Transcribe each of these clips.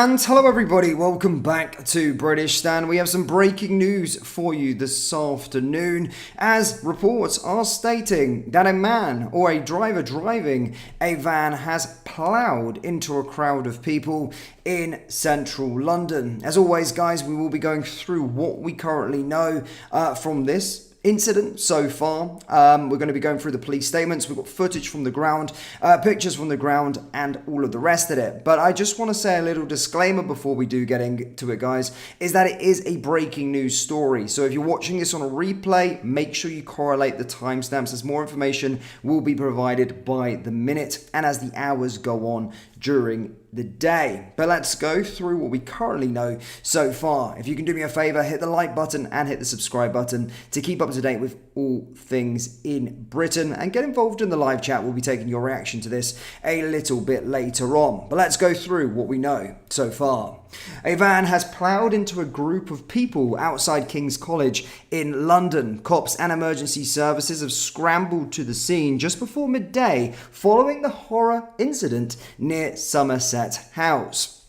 And hello everybody, welcome back to British Stan. We have some breaking news for you this afternoon, as reports are stating that a man or a driver driving a van has ploughed into a crowd of people in central London. As always guys, we will be going through what we currently know from this incident so far. We're going to be going through the police statements. We've got footage from the ground, pictures from the ground, and all of the rest of it. But I just want to say a little disclaimer before we do get into it, guys, is that it is a breaking news story. So if you're watching this on a replay, make sure you correlate the timestamps, as more information will be provided by the minute and as the hours go on during the day. But let's go through what we currently know so far. If you can do me a favor, hit the like button and hit the subscribe button to keep up to date with all things in Britain, and get involved in the live chat. We'll be taking your reaction to this a little bit later on. But let's go through what we know so far. A van has ploughed into a group of people outside King's College in London. Cops and emergency services have scrambled to the scene just before midday following the horror incident near Somerset House.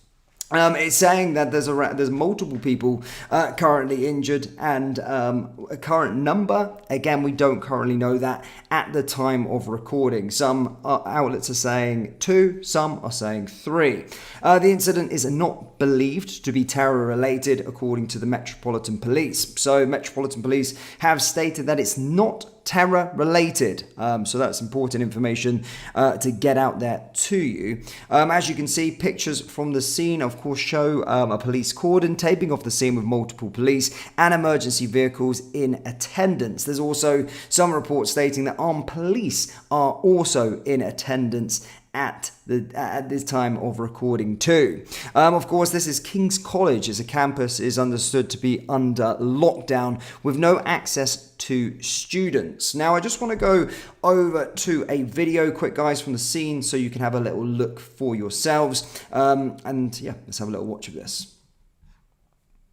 It's saying that there's multiple people currently injured, and a current number, again, we don't currently know that at the time of recording. Some outlets are saying 2, some are saying 3. The incident is not believed to be terror related, according to the Metropolitan Police. So Metropolitan Police have stated that it's not terror related, so that's important information to get out there to you. As you can see, pictures from the scene of course show a police cordon taping off the scene with multiple police and emergency vehicles in attendance. There's also some reports stating that armed police are also in attendance at this time of recording too. Of course, this is King's College, as a campus is understood to be under lockdown with no access to students. Now, I just want to go over to a video quick, guys, from the scene so you can have a little look for yourselves. And yeah, let's have a little watch of this.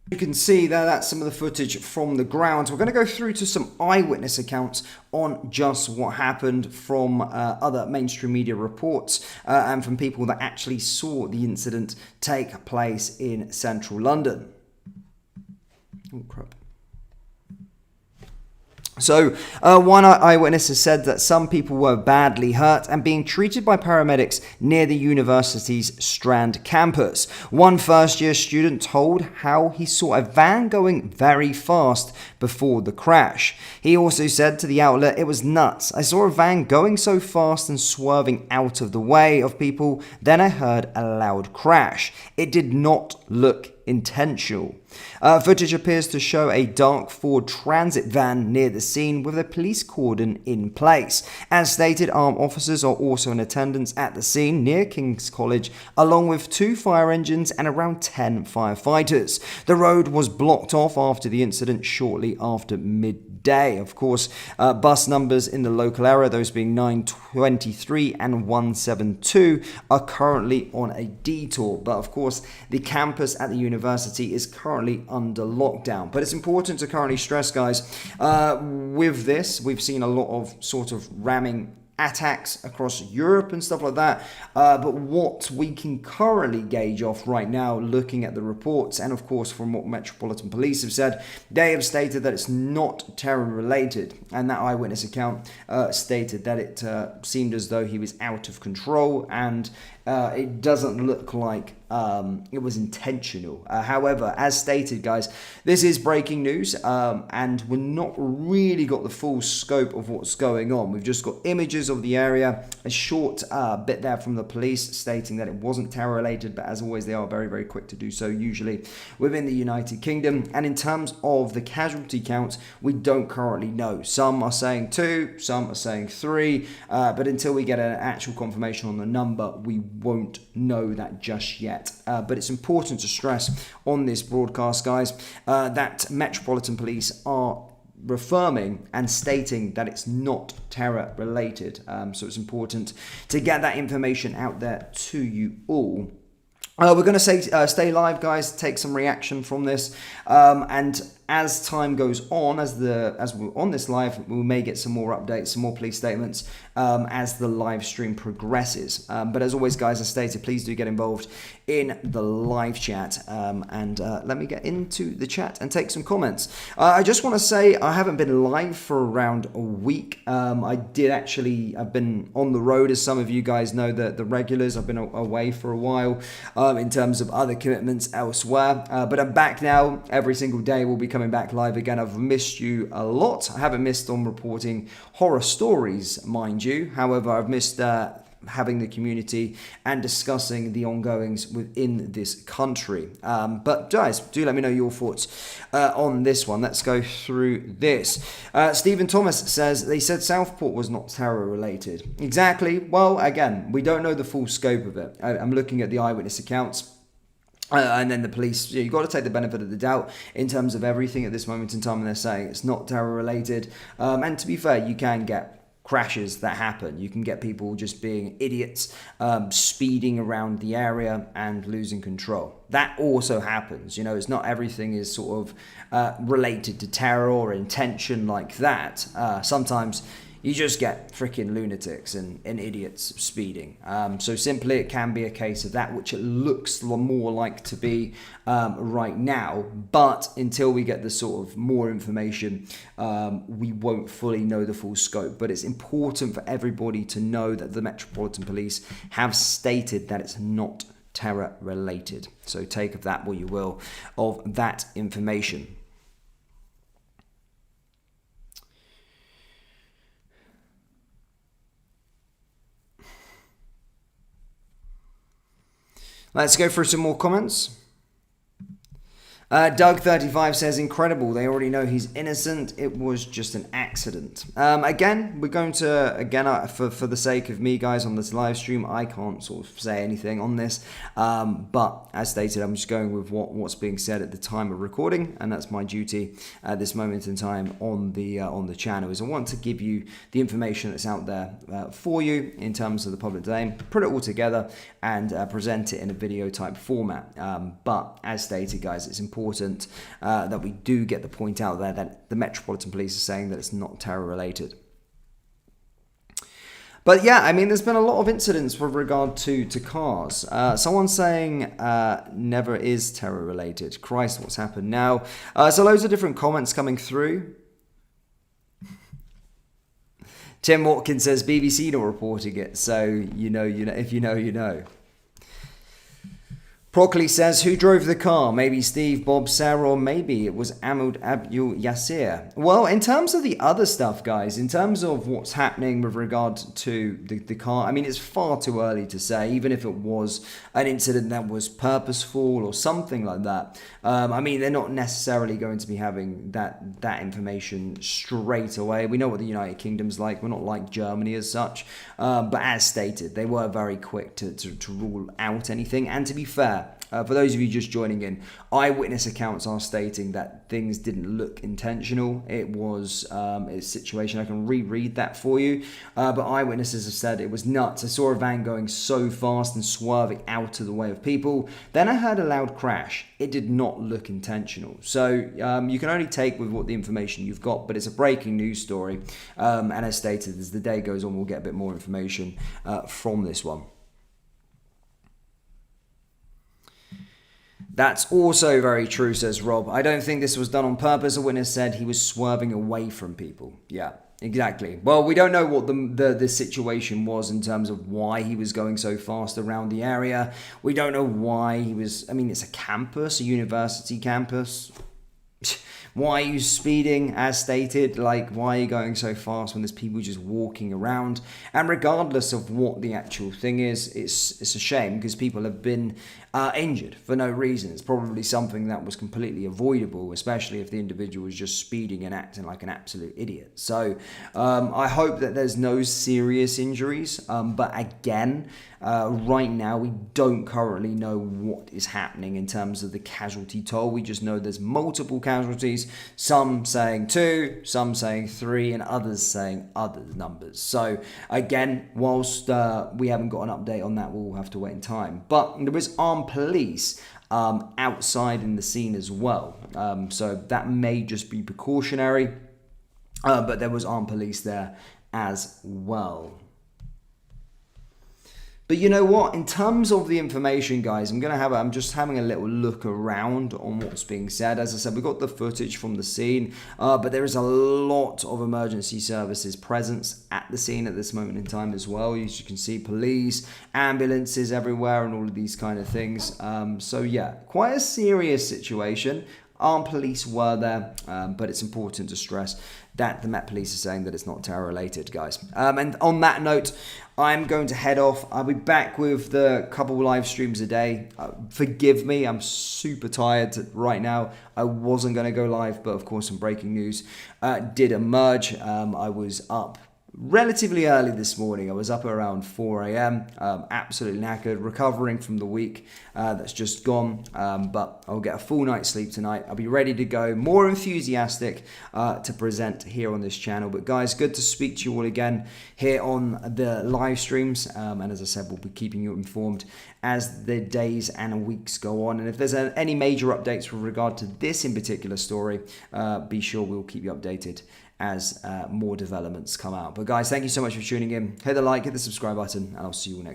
You can see that that's some of the footage from the ground. We're going to go through to some eyewitness accounts on just what happened from other mainstream media reports and from people that actually saw the incident take place in central London. Oh, crap. So, one eyewitness has said that some people were badly hurt and being treated by paramedics near the university's Strand campus. One first-year student told how he saw a van going very fast before the crash. He also said to the outlet, "It was nuts. I saw a van going so fast and swerving out of the way of people, then I heard a loud crash. It did not look intentional." Footage appears to show a dark Ford Transit van near the scene with a police cordon in place. As stated, armed officers are also in attendance at the scene near King's College, along with 2 fire engines and around 10 firefighters. The road was blocked off after the incident shortly after midday. Of course, bus numbers in the local area, those being 923 and 172, are currently on a detour. But of course, the campus at the university is currently under lockdown. But it's important to currently stress, guys, with this, we've seen a lot of sort of ramming attacks across Europe and stuff like that, but what we can currently gauge off right now, looking at the reports and of course from what Metropolitan Police have said, they have stated that it's not terror related, and that eyewitness account stated that it seemed as though he was out of control, and it doesn't look like it was intentional. However, as stated, guys, this is breaking news, and we're not really got the full scope of what's going on. We've just got images of the area, a short bit there from the police stating that it wasn't terror related, but as always, they are very, very quick to do so, usually within the United Kingdom. And in terms of the casualty counts, we don't currently know. Some are saying 2, some are saying 3, but until we get an actual confirmation on the number, we won't know that just yet. But it's important to stress on this broadcast, guys, that Metropolitan Police are reaffirming and stating that it's not terror related. So it's important to get that information out there to you all. We're going to say stay live, guys, take some reaction from this, and as time goes on, as we're on this live, we may get some more updates, some more police statements as the live stream progresses. But as always, guys, as stated, please do get involved in the live chat, and let me get into the chat and take some comments. I just want to say I haven't been live for around a week. I've been on the road, as some of you guys know, the regulars. I've been away for a while in terms of other commitments elsewhere, but I'm back now. Every single day we'll be coming back live again. I've missed you a lot. I haven't missed on reporting horror stories, mind you. However, I've missed having the community and discussing the ongoings within this country. But guys, do let me know your thoughts on this one. Let's go through this. Stephen Thomas says, they said Southport was not terror related. Exactly. Well, again, we don't know the full scope of it. I'm looking at the eyewitness accounts. And then the police, you've got to take the benefit of the doubt in terms of everything at this moment in time, and they're saying it's not terror related. And to be fair, you can get crashes that happen. You can get people just being idiots, speeding around the area and losing control. That also happens. It's not everything is sort of related to terror or intention like that. Sometimes you just get freaking lunatics and idiots speeding. So simply it can be a case of that, which it looks more like to be right now. But until we get the sort of more information, we won't fully know the full scope. But it's important for everybody to know that the Metropolitan Police have stated that it's not terror related. So take of that what you will of that information. Let's go through some more comments. Doug35 says, incredible. They already know he's innocent. It was just an accident. Again, we're going to, for the sake of me, guys, on this live stream, I can't sort of say anything on this. But as stated, I'm just going with what's being said at the time of recording. And that's my duty at this moment in time on the channel, is I want to give you the information that's out there for you in terms of the public domain, put it all together and present it in a video type format. But as stated, guys, it's important that we do get the point out there that the Metropolitan Police are saying that it's not terror related. But yeah, I mean, there's been a lot of incidents with regard to cars. Someone saying never is terror related. Christ, what's happened now? So loads of different comments coming through. Tim Watkins says BBC not reporting it, so you know, if you know, you know. Prockley says, who drove the car? Maybe Steve, Bob, Sarah, or maybe it was Ahmed Abdul Yasir. Well, in terms of the other stuff, guys, in terms of what's happening with regard to the car, I mean, it's far too early to say, even if it was an incident that was purposeful or something like that. I mean, they're not necessarily going to be having that information straight away. We know what the United Kingdom's like. We're not like Germany as such. But as stated, they were very quick to rule out anything. And to be fair, for those of you just joining in, eyewitness accounts are stating that things didn't look intentional. It was a situation. I can reread that for you. But eyewitnesses have said it was nuts. I saw a van going so fast and swerving out of the way of people. Then I heard a loud crash. It did not look intentional. So you can only take with what the information you've got, but it's a breaking news story. And as stated, as the day goes on, we'll get a bit more information from this one. That's also very true, says Rob. I don't think this was done on purpose. A witness said he was swerving away from people. Yeah, exactly. Well, we don't know what the situation was in terms of why he was going so fast around the area. We don't know why he was... I mean, it's a campus, a university campus. Why are you speeding, as stated? Like, why are you going so fast when there's people just walking around? And regardless of what the actual thing is, it's a shame because people have been injured for no reason. It's probably something that was completely avoidable, especially if the individual was just speeding and acting like an absolute idiot. So I hope that there's no serious injuries. But again, right now, we don't currently know what is happening in terms of the casualty toll. We just know there's multiple casualties, some saying 2, some saying 3, and others saying other numbers. So again, whilst we haven't got an update on that, we'll have to wait in time. But there is armed police outside in the scene as well. So that may just be precautionary, but there was armed police there as well. But you know what? In terms of the information, guys, I'm just having a little look around on what's being said. As I said, we got the footage from the scene, but there is a lot of emergency services presence at the scene at this moment in time as well. As you can see, police, ambulances everywhere, and all of these kind of things. So yeah, quite a serious situation. Armed police were there, but it's important to stress that the Met Police are saying that it's not terror related, guys. And on that note, I'm going to head off. I'll be back with the couple live streams a day. Forgive me, I'm super tired right now. I wasn't going to go live, but of course some breaking news did emerge. I was up relatively early this morning. I was up around 4 a.m. Absolutely knackered, recovering from the week that's just gone. But I'll get a full night's sleep tonight. I'll be ready to go, more enthusiastic to present here on this channel. But guys, good to speak to you all again here on the live streams. And as I said, we'll be keeping you informed as the days and weeks go on. And if there's any major updates with regard to this in particular story, be sure we'll keep you updated as more developments come out. But guys, thank you so much for tuning in. Hit the like, hit the subscribe button, and I'll see you next time.